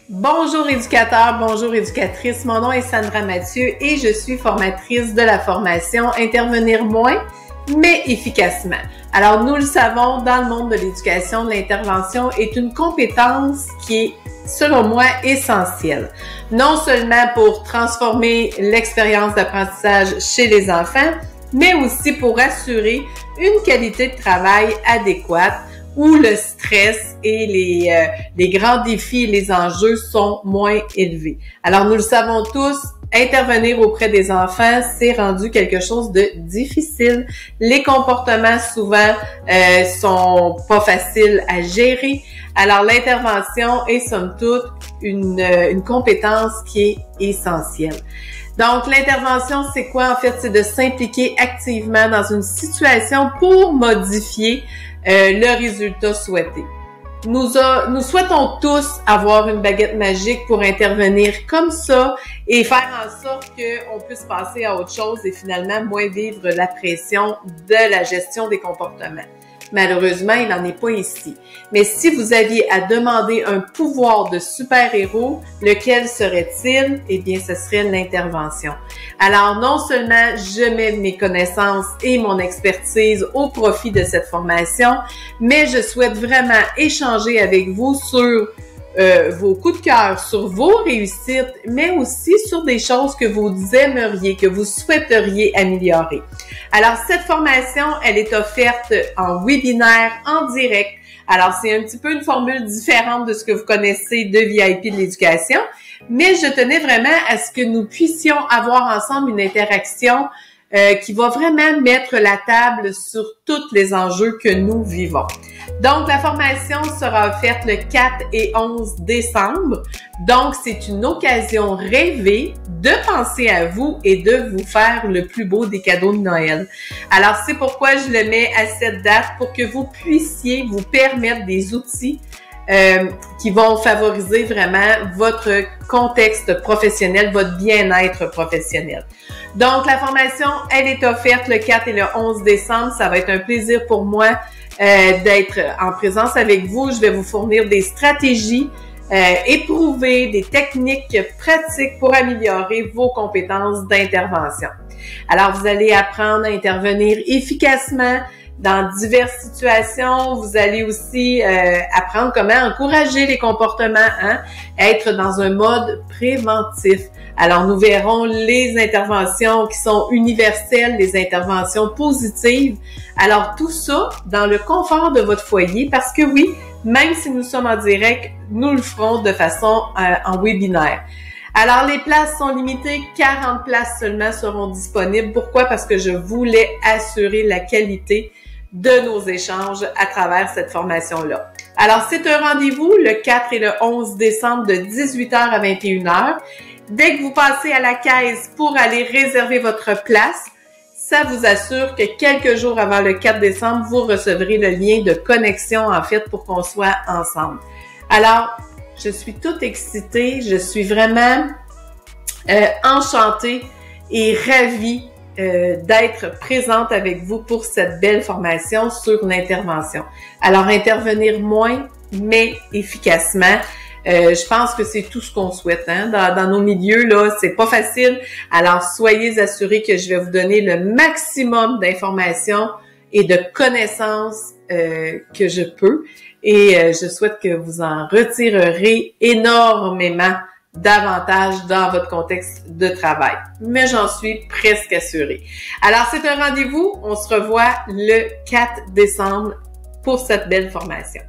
Bonjour éducateurs, bonjour éducatrices, mon nom est Sandra Mathieu et je suis formatrice de la formation Intervenir moins, mais efficacement. Alors nous le savons, dans le monde de l'éducation, l'intervention est une compétence qui est, selon moi, essentielle. Non seulement pour transformer l'expérience d'apprentissage chez les enfants, mais aussi pour assurer une qualité de travail adéquate où le stress et les grands défis et les enjeux sont moins élevés. Alors, nous le savons tous, intervenir auprès des enfants, c'est rendu quelque chose de difficile. Les comportements, souvent, sont pas faciles à gérer. Alors, l'intervention est, somme toute, une compétence qui est essentielle. Donc, l'intervention, c'est quoi? En fait, c'est de s'impliquer activement dans une situation pour modifier le résultat souhaité. Nous souhaitons tous avoir une baguette magique pour intervenir comme ça et faire en sorte qu'on puisse passer à autre chose et finalement moins vivre la pression de la gestion des comportements. Malheureusement, il n'en est pas ici. Mais si vous aviez à demander un pouvoir de super-héros, lequel serait-il? Eh bien, ce serait l'intervention. Alors, non seulement je mets mes connaissances et mon expertise au profit de cette formation, mais je souhaite vraiment échanger avec vous sur vos coups de cœur, sur vos réussites, mais aussi sur des choses que vous aimeriez, que vous souhaiteriez améliorer. Alors, cette formation, elle est offerte en webinaire, en direct. Alors, c'est un petit peu une formule différente de ce que vous connaissez de VIP de l'éducation, mais je tenais vraiment à ce que nous puissions avoir ensemble une interaction qui va vraiment mettre la table sur tous les enjeux que nous vivons. Donc, la formation sera offerte le 4 et 11 décembre. Donc, c'est une occasion rêvée de penser à vous et de vous faire le plus beau des cadeaux de Noël. Alors, c'est pourquoi je le mets à cette date pour que vous puissiez vous permettre des outils qui vont favoriser vraiment votre contexte professionnel, votre bien-être professionnel. Donc, la formation, elle est offerte le 4 et le 11 décembre. Ça va être un plaisir pour moi d'être en présence avec vous. Je vais vous fournir des stratégies éprouvées, des techniques pratiques pour améliorer vos compétences d'intervention. Alors, vous allez apprendre à intervenir efficacement dans diverses situations. Vous allez aussi apprendre comment encourager les comportements, être dans un mode préventif. Alors, nous verrons les interventions qui sont universelles, les interventions positives. Alors, tout ça dans le confort de votre foyer parce que oui, même si nous sommes en direct, nous le ferons de façon en webinaire. Alors, les places sont limitées, 40 places seulement seront disponibles. Pourquoi? Parce que je voulais assurer la qualité de nos échanges à travers cette formation-là. Alors, c'est un rendez-vous le 4 et le 11 décembre de 18h à 21h. Dès que vous passez à la caisse pour aller réserver votre place, ça vous assure que quelques jours avant le 4 décembre, vous recevrez le lien de connexion, en fait, pour qu'on soit ensemble. Alors, je suis toute excitée, je suis vraiment enchantée et ravie d'être présente avec vous pour cette belle formation sur l'intervention. Alors, intervenir moins, mais efficacement. Je pense que c'est tout ce qu'on souhaite, dans nos milieux, là, c'est pas facile. Alors, soyez assurés que je vais vous donner le maximum d'informations et de connaissances que je peux. Et je souhaite que vous en retirerez énormément davantage dans votre contexte de travail. Mais j'en suis presque assurée. Alors, c'est un rendez-vous. On se revoit le 4 décembre pour cette belle formation.